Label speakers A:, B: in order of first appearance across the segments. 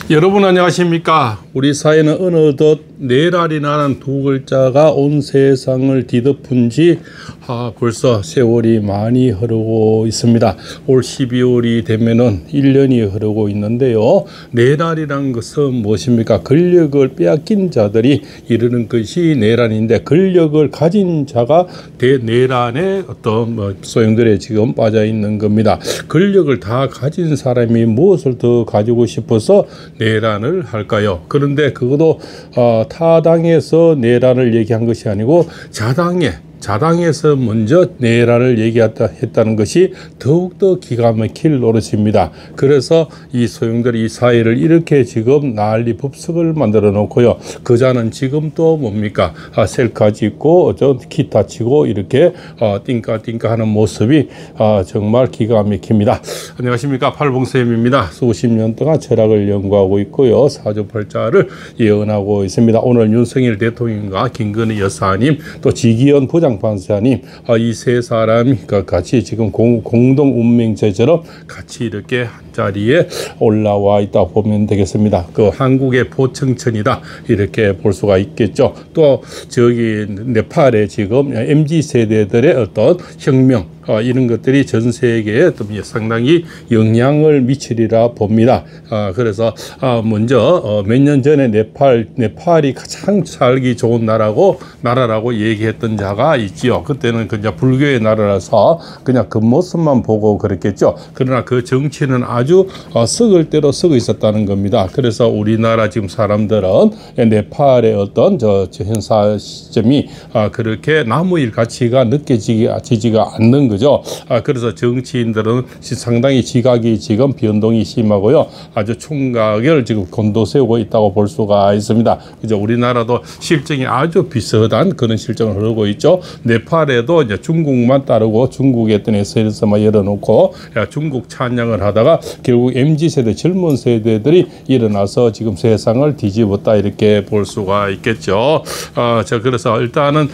A: 여러분 안녕하십니까? 우리 사회는 어느덧 내랄이라는 두 글자가 온 세상을 뒤덮은 지 벌써 세월이 많이 흐르고 있습니다. 올 12월이 되면은 1년이 흐르고 있는데요. 내랄이라는 것은 무엇입니까? 권력을 빼앗긴 자들이 이르는 것이 내란인데, 권력을 가진 자가 대내란의 어떤 소용돌이에 지금 빠져 있는 겁니다. 권력을 다 가진 사람이 무엇을 더 가지고 싶어서 내란을 할까요? 그런데 그것도 타당에서 내란을 얘기한 것이 아니고 자당에서 먼저 내란을 얘기했다는 것이 더욱더 기가 막힐 노릇입니다. 그래서 이 소용돌이 이 사회를 이렇게 지금 난리 법석을 만들어 놓고요. 그자는 지금 또 뭡니까? 셀카 찍고 기타 치고 이렇게 띵까띵까 하는 모습이 정말 기가 막힙니다. 안녕하십니까? 팔봉쌤입니다. 수십 년 동안 철학을 연구하고 있고요. 사주팔자를 예언하고 있습니다. 오늘 윤석열 대통령과 김건희 여사님, 또 지기현 부장판사님, 이 세 사람이 같이 지금 공동 운명체처럼 같이 이렇게 한 자리에 올라와 있다 보면 되겠습니다. 그 한국의 포청천이다 이렇게 볼 수가 있겠죠. 또 저기 네팔에 지금 MZ 세대들의 어떤 혁명, 이런 것들이 전 세계에 상당히 영향을 미치리라 봅니다. 그래서 먼저 몇 년 전에 네팔이 가장 살기 좋은 나라라고 얘기했던 자가 있지요. 그때는 그냥 불교의 나라라서 그냥 그 모습만 보고 그랬겠죠. 그러나 그 정치는 아주 썩을 대로 썩어 있었다는 겁니다. 그래서 우리나라 지금 사람들은 네팔의 어떤 현사 시점이 그렇게 나무일 가치가 느껴지지가 않는 거죠. 그래서 정치인들은 상당히 지각이 지금 변동이 심하고요. 아주 총각을 지금 곤도세우고 있다고 볼 수가 있습니다. 그죠? 우리나라도 실정이 아주 비슷한 그런 실정을 흐르고 있죠. 네팔에도 이제 중국만 따르고 중국의 어떤 SNS만 열어놓고 중국 찬양을 하다가 결국 MZ세대 젊은 세대들이 일어나서 지금 세상을 뒤집었다 이렇게 볼 수가 있겠죠. 그래서 일단은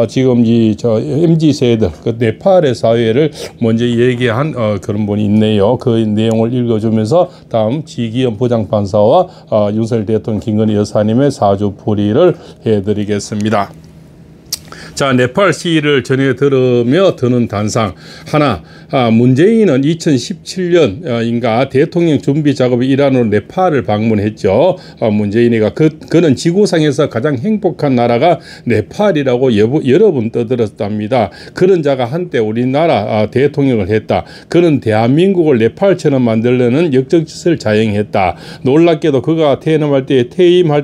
A: 지금 MZ세대들 그 네팔의 사회를 먼저 얘기한 그런 분이 있네요. 그 내용을 읽어주면서 다음 지기현 부장판사와 윤석열 대통령 김건희 여사님의 사주풀이를 해드리겠습니다. 자, 네팔 시를 전해 들으며 드는 단상 하나. 문재인은 2017년인가 대통령 준비 작업의 일환으로 네팔을 방문했죠. 문재인이가 그는 지구상에서 가장 행복한 나라가 네팔이라고 여러 번 떠들었답니다. 그런 자가 한때 우리나라 대통령을 했다. 그는 대한민국을 네팔처럼 만들려는 역정짓을 자행했다. 놀랍게도 그가 퇴임할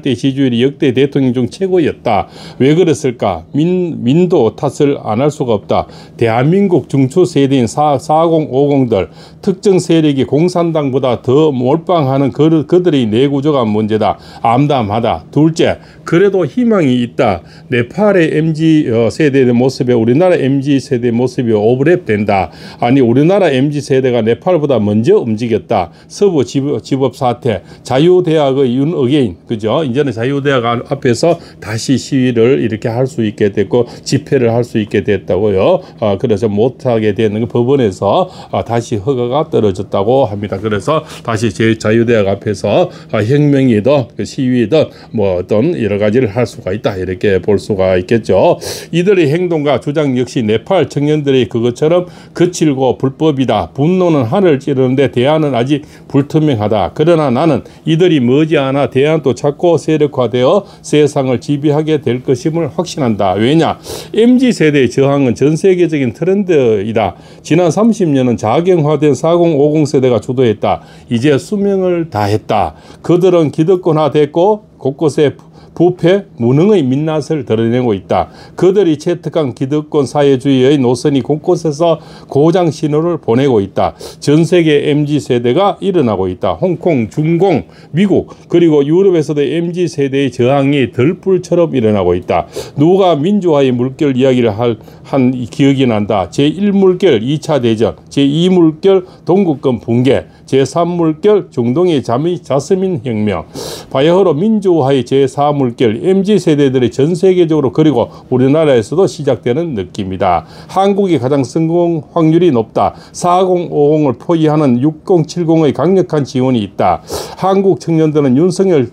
A: 때 지지율이 역대 대통령 중 최고였다. 왜 그랬을까? 민도 탓을 안 할 수가 없다. 대한민국 중추 세대인 4050들 특정 세력이 공산당보다 더 몰빵하는 그들의 내구조가 문제다. 암담하다. 둘째, 그래도 희망이 있다. 네팔의 MZ 세대의 모습에 우리나라 MZ 세대의 모습이 오버랩된다. 아니, 우리나라 MZ 세대가 네팔보다 먼저 움직였다. 서부 집업 사태, 자유대학의 윤어게인, 그죠? 이제는 자유대학 앞에서 다시 시위를 이렇게 할 수 있게 됐고 집회를 할 수 있게 됐다고요. 그래서 못하게 되는 법원에서 다시 허가가 떨어졌다고 합니다. 그래서 다시 자유대학 앞에서 혁명이든 시위든 뭐 어떤 여러 가지를 할 수가 있다 이렇게 볼 수가 있겠죠. 이들의 행동과 주장 역시 네팔 청년들의 그것처럼 거칠고 불법이다. 분노는 하늘을 찌르는데 대안은 아직 불투명하다. 그러나 나는 이들이 머지않아 대안도 찾고 세력화되어 세상을 지배하게 될 것임을 확신한다. 왜냐? MZ세대의 저항은 전 세계적인 트렌드이다. 지난 30년은 자경화된 4050 세대가 주도했다. 이제 수명을 다했다. 그들은 기득권화됐고 곳곳에 부패, 무능의 민낯을 드러내고 있다. 그들이 채택한 기득권 사회주의의 노선이 곳곳에서 고장 신호를 보내고 있다. 전 세계 MZ세대가 일어나고 있다. 홍콩, 중공, 미국 그리고 유럽에서도 MZ세대의 저항이 들불처럼 일어나고 있다. 누가 민주화의 물결 이야기를 한 기억이 난다. 제1물결 2차 대전, 제2물결 동구권 붕괴, 제3물결 중동의 자스민 혁명, 바야흐로 민주화의 제4물결 물결 MZ 세대들이 전 세계적으로 그리고 우리나라에서도 시작되는 느낌이다. 한국이 가장 성공 확률이 높다. 4050을 포위하는 6070의 강력한 지원이 있다. 한국 청년들은 윤석열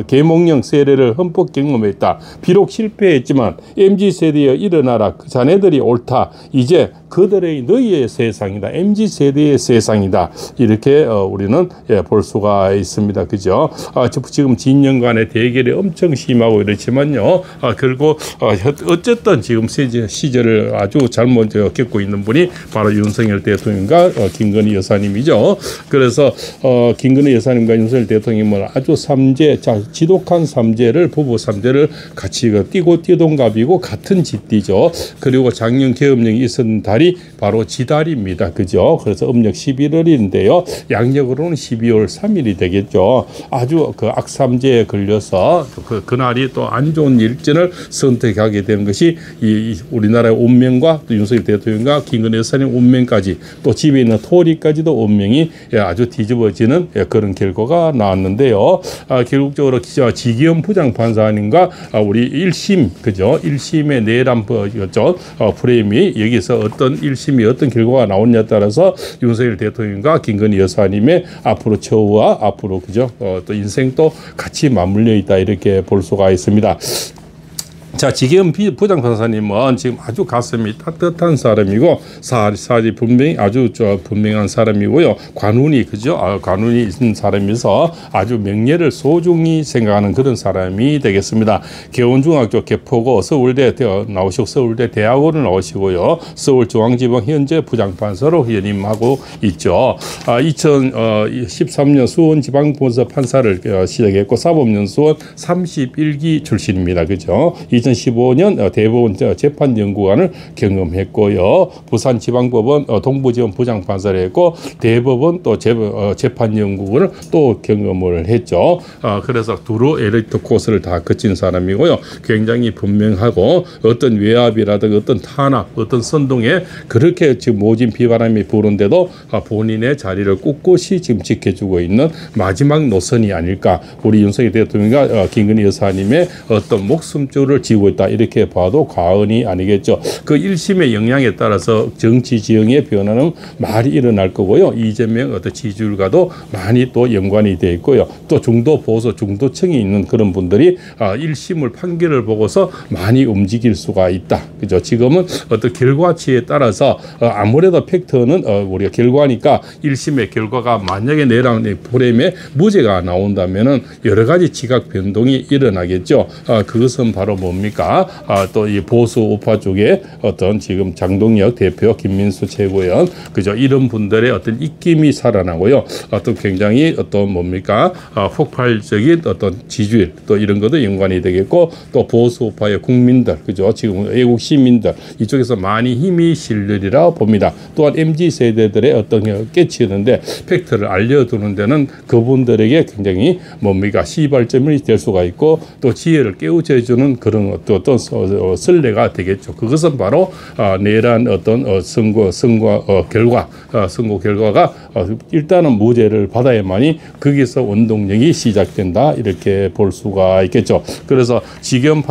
A: 계몽령 세례를 흠뻑 경험했다. 비록 실패했지만 MZ세대여 일어나라. 그 자네들이 옳다. 이제 그들의 너희의 세상이다. MZ세대의 세상이다. 이렇게 우리는 볼 수가 있습니다. 그죠? 지금 진영 간의 대결이 엄청 심하고 이렇지만요. 그리고 어쨌든 지금 시절을 아주 잘못 겪고 있는 분이 바로 윤석열 대통령과 김건희 여사님이죠. 그래서 김건희 여사님과 윤석열 대통령은 아주 지독한 삼재를 부부 삼재를 같이 띠동갑이고 같은 쥐띠죠. 그리고 작년 계엄령이 있었던 달이 바로 지달입니다. 그죠? 그래서 음력 11월인데요. 양력으로는 12월 3일이 되겠죠. 아주 그 악삼재에 걸려서 그날이 또 안 좋은 일전을 선택하게 되는 것이 우리나라의 운명과 또 윤석열 대통령과 김건희 여사님 운명까지 또 집에 있는 토리까지도 운명이 아주 뒤집어지는 그런 결과가 나왔는데요. 결국적으로 지기현 부장판사님과 우리 1심, 그죠? 1심의 내란 프레임이 여기서 어떤 1심이 어떤 결과가 나오냐에 따라서 윤석열 대통령과 김건희 여사님의 앞으로 처우와 앞으로, 그죠? 또 인생도 같이 맞물려 있다. 이렇게 볼 수가 있습니다. 자, 지기현 부장판사님은 지금 아주 가슴이 따뜻한 사람이고 사지 분명히 아주 분명한 사람이고요. 관운이, 그죠? 관운이 있는 사람이서 아주 명예를 소중히 생각하는 그런 사람이 되겠습니다. 개원중학교 개포고 서울대 나오시고 서울대 대학원을 나오시고요. 서울중앙지방 현재 부장판사로 연임하고 있죠. 2013년 수원지방법원서 판사를 시작했고 사법연수원 31기 출신입니다. 그죠? 2015년 대법원 재판연구관을 경험했고요. 부산지방법원 동부지원 부장판사를 했고 대법원 또 재판연구관을 또 경험을 했죠. 그래서 두루 엘리트 코스를 다 거친 사람이고요. 굉장히 분명하고 어떤 외압이라든가 어떤 탄압, 어떤 선동에 그렇게 지금 모진 비바람이 부는데도 본인의 자리를 꿋꿋이 지금 지켜주고 있는 마지막 노선이 아닐까. 우리 윤석열 대통령과 김건희 여사님의 어떤 목숨줄을 지고 있다. 이렇게 봐도 과언이 아니겠죠. 그 1심의 영향에 따라서 정치 지형의 변화는 많이 일어날 거고요. 이재명 어떤 지지율과도 많이 또 연관이 되어 있고요. 또 중도 보수 중도층이 있는 그런 분들이 1심을 판결을 보고서 많이 움직일 수가 있다. 그죠? 지금은 어떤 결과치에 따라서 아무래도 팩트는 우리가 결과니까 1심의 결과가 만약에 내란 프레임에 무죄가 나온다면은 여러 가지 지각 변동이 일어나겠죠. 그것은 바로 뭡니까? 또 이 보수 우파 쪽에 어떤 지금 장동혁 대표, 김민수 최고위원, 그죠? 이런 분들의 어떤 입김이 살아나고요. 어떤 굉장히 어떤 뭡니까? 폭발적인 어떤 지지율 또 이런 것도 연관이 되겠고 또 보수 우파의 국민들, 그죠? 지금 애국 시민들 이쪽에서 많이 힘이 실리리라 봅니다. 또한 MZ 세대들의 어떤 깨치는데 팩트를 알려두는 데는 그분들에게 굉장히 뭡니까? 시발점이 될 수가 있고 또 지혜를 깨우쳐주는 그런 어떤 선례가 되겠죠. 그것은 바로 내란 어떤 선거 결과가 일단은 무죄를 받아야만이 거기서 운동력이 시작된다. 이렇게 볼 수가 있겠죠. 그래서 지기현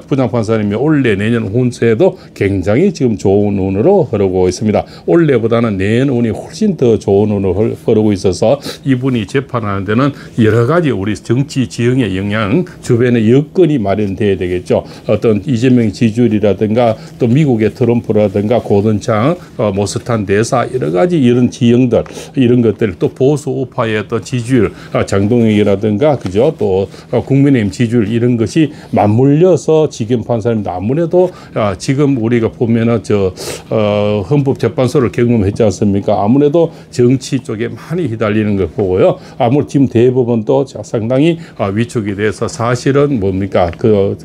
A: 부장판사님이 올해 내년 운세도 굉장히 지금 좋은 운으로 흐르고 있습니다. 올해보다는 내년 운이 훨씬 더 좋은 운으로 흐르고 있어서 이분이 재판하는 데는 여러 가지 우리 정치 지형의 영향, 주변에 여건이 마련돼야 되겠죠. 어떤 이재명 지지율이라든가 또 미국의 트럼프라든가 고든창, 모스탄 대사 여러 가지 이런 지형들 이런 것들 또 보수 우파의 또 지지율 장동혁이라든가 그죠 또 국민의힘 지지율 이런 것이 맞물려서 지금 판사님도 아무래도 지금 우리가 보면은 헌법재판소를 경험했지 않습니까? 아무래도 정치 쪽에 많이 휘달리는 걸 보고요. 아무래도 지금 대법원도 상당히 위축이 돼서 사실은 뭡니까 그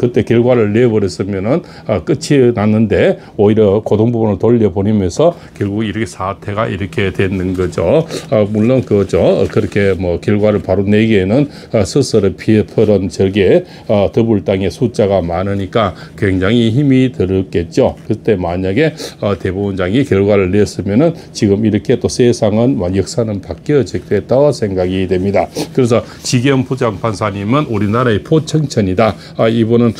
A: 그때 결과를 내버렸으면은 끝이 났는데 오히려 고동 부분을 돌려보내면서 결국 이렇게 사태가 이렇게 되는 거죠. 물론 그죠. 그렇게 뭐 결과를 바로 내기에는 스스로 피해풀은 저게 더불당의 숫자가 많으니까 굉장히 힘이 들었겠죠. 그때 만약에 대법원장이 결과를 냈으면은 지금 이렇게 또 세상은 역사는 바뀌어졌겠다고 생각이 됩니다. 그래서 지기현 부장판사님은 우리나라의 포청천이다. 이분은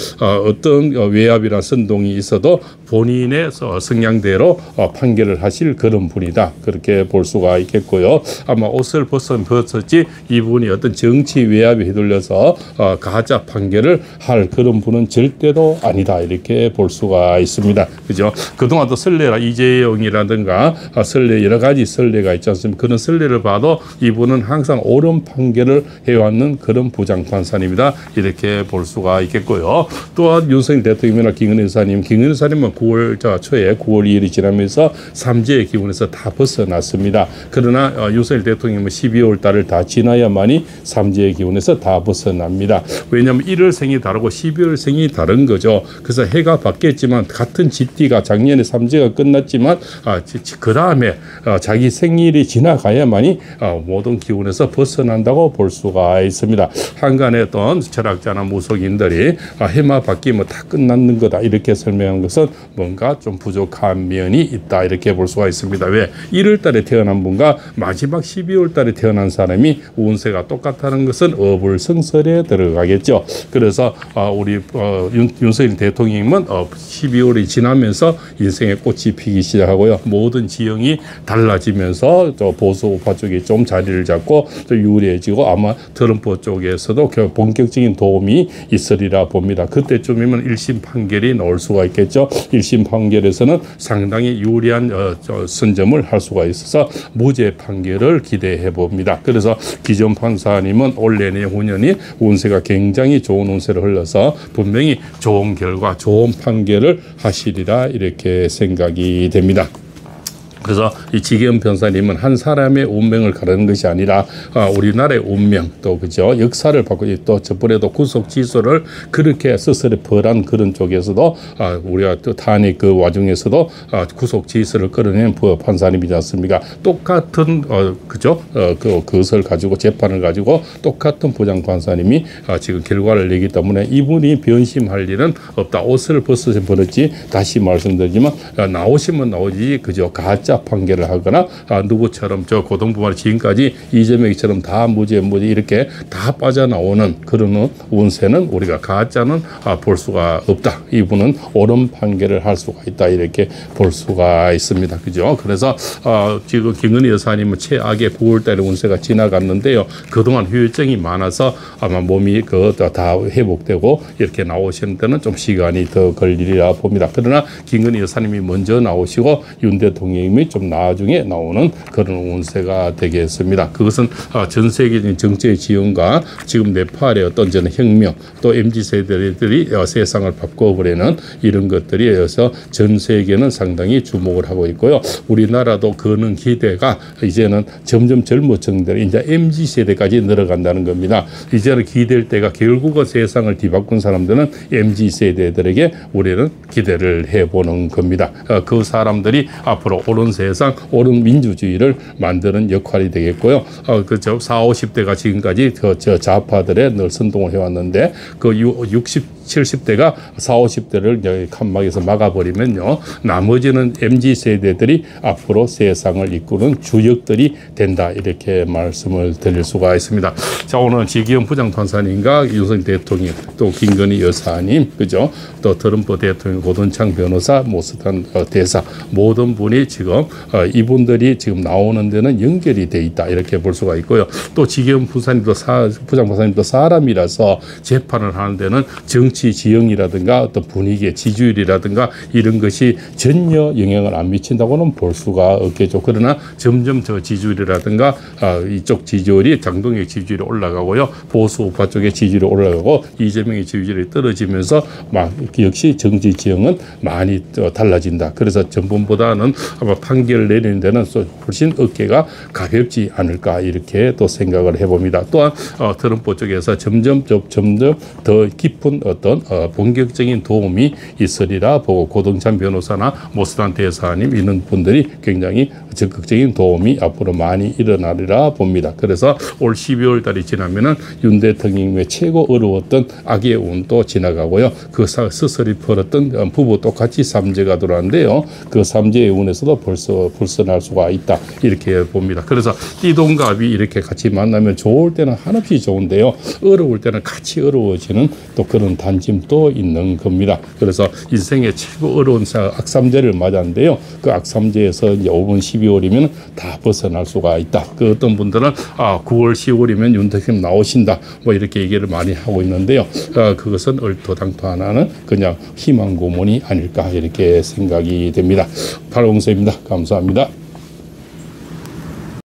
A: 어떤 외압이나 선동이 있어도 본인의 성향대로 판결을 하실 그런 분이다. 그렇게 볼 수가 있겠고요. 아마 옷을 벗었지 이분이 어떤 정치 외압에 휘둘려서 가짜 판결을 할 그런 분은 절대로 아니다. 이렇게 볼 수가 있습니다. 그죠? 그동안 또 선례라 이재용이라든가 선례 여러 가지 선례가 있지 않습니까? 그런 선례를 봐도 이분은 항상 옳은 판결을 해왔는 그런 부장판사님이다. 이렇게 볼 수가 있겠고요. 또한 윤석열 대통령이나 김건희 여사님은 9월 초에 9월 2일이 지나면서 삼재의 기운에서 다 벗어났습니다. 그러나 윤석열 대통령은 12월 달을 다 지나야만이 삼재의 기운에서 다 벗어납니다. 왜냐하면 1월생이 다르고 12월생이 다른 거죠. 그래서 해가 바뀌었지만 같은 GT가 작년에 삼재가 끝났지만 그 다음에 자기 생일이 지나가야만이 모든 기운에서 벗어난다고 볼 수가 있습니다. 한간에 어떤 철학자나 무속인들이 해마 바뀌면 다 끝났는 거다 이렇게 설명한 것은 뭔가 좀 부족한 면이 있다 이렇게 볼 수가 있습니다. 왜? 1월 달에 태어난 분과 마지막 12월 달에 태어난 사람이 운세가 똑같다는 것은 어불성설에 들어가겠죠. 그래서 우리 윤석열 대통령님은 12월이 지나면서 인생의 꽃이 피기 시작하고요. 모든 지형이 달라지면서 보수 우파 쪽이 좀 자리를 잡고 또 유리해지고 아마 트럼프 쪽에서도 본격적인 도움이 있으리라 봅니다. 그때쯤이면 1심 판결이 나올 수가 있겠죠. 1심 판결에서는 상당히 유리한 선점을 할 수가 있어서 무죄 판결을 기대해 봅니다. 그래서 기존 판사님은 올 내내 후년이 운세가 굉장히 좋은 운세를 흘러서 분명히 좋은 결과, 좋은 판결을 하시리라 이렇게 생각이 됩니다. 그래서 이 지기현 변사님은 한 사람의 운명을 가르는 것이 아니라 우리나라의 운명 또 그죠 역사를 바꾸고 또 저번에도 구속 기소를 그렇게 스스로 벌한 그런 쪽에서도 우리가 또 탄핵 그 와중에서도 구속 기소를 끌어낸 판사님이지 않습니까? 똑같은 그죠 그것을 가지고 재판을 가지고 똑같은 부장 판사님이 지금 결과를 내기 때문에 이분이 변심할 일은 없다. 옷을 벗어서 버렸지 다시 말씀드리지만 나오시면 나오지 그죠 가짜 판결을 하거나 누구처럼 저 고등부만 지금까지 이재명이처럼 다 무죄 이렇게 다 빠져나오는 그런 운세는 우리가 가짜는 볼 수가 없다. 이분은 옳은 판결을 할 수가 있다. 이렇게 볼 수가 있습니다. 그죠? 그래서 지금 김건희 여사님은 최악의 9월달에 운세가 지나갔는데요. 그동안 후유증이 많아서 아마 몸이 다 회복되고 이렇게 나오시는 데는 좀 시간이 더 걸리리라 봅니다. 그러나 김건희 여사님이 먼저 나오시고 윤 대통령이 좀 나중에 나오는 그런 운세가 되겠습니다. 그것은 전 세계적인 정치의 지형과 지금 네팔의 어떤 저는 혁명 또 MZ세대들이 세상을 바꿔버리는 이런 것들이 어서 전 세계는 상당히 주목을 하고 있고요. 우리나라도 그는 기대가 이제는 점점 젊어진들 이제 MZ세대까지 늘어간다는 겁니다. 이제는 기댈 때가 결국은 세상을 뒤바꾼 사람들은 MZ세대들에게 우리는 기대를 해보는 겁니다. 그 사람들이 앞으로 옳은 세상, 옳은 민주주의를 만드는 역할이 되겠고요. 그죠. 40, 50대가 지금까지 저 좌파들의 늘 선동을 해왔는데 그 60, 70대가 40, 50대를 칸막에서 막아버리면요. 나머지는 MZ세대들이 앞으로 세상을 이끄는 주역들이 된다. 이렇게 말씀을 드릴 수가 있습니다. 자, 오늘 지기현 부장판사님과 윤석열 대통령, 또 김건희 여사님, 그죠? 또 트럼프 대통령, 고든창 변호사, 모스탄 대사, 모든 분이 지금 이분들이 지금 나오는 데는 연결이 돼 있다. 이렇게 볼 수가 있고요. 또 지기현 부장판사님도 사람이라서 재판을 하는 데는 정치 지형이라든가 어떤 분위기, 지지율이라든가 이런 것이 전혀 영향을 안 미친다고는 볼 수가 없겠죠. 그러나 점점 저 지지율이라든가 이쪽 지지율이 장동혁 지지율이 올라가고요. 보수 우파 쪽의 지지율이 올라가고 이재명의 지지율이 떨어지면서 역시 정치 지형은 많이 달라진다. 그래서 전번보다는 아마 판결을 내리는 데는 훨씬 어깨가 가볍지 않을까 이렇게 또 생각을 해봅니다. 또한 트럼프 쪽에서 점점 더 깊은 어떤 본격적인 도움이 있으리라 보고 고동찬 변호사나 모스탄 대사님 이런 분들이 굉장히 적극적인 도움이 앞으로 많이 일어나리라 봅니다. 그래서 올 12월 달이 지나면은 윤 대통령의 최고 어려웠던 악의 운도 지나가고요. 그 스스로 풀었던 부부 똑같이 삼재가 들어왔는데요. 그 삼재의 운에서도 벌써 벗어날 수가 있다 이렇게 봅니다. 그래서 띠동갑이 이렇게 같이 만나면 좋을 때는 한없이 좋은데요. 어려울 때는 같이 어려워지는 또 그런 단점도 있는 겁니다. 그래서 인생의 최고 어려운 악삼재를 맞았는데요. 그 악삼재에서 이제 5번 12월이면 다 벗어날 수가 있다. 그 어떤 분들은 9월 10월이면 윤 대통령 나오신다 뭐 이렇게 얘기를 많이 하고 있는데요. 그것은 얼토당토 하나는 그냥 희망 고문이 아닐까 이렇게 생각이 됩니다. 박홍서입니다. 감사합니다.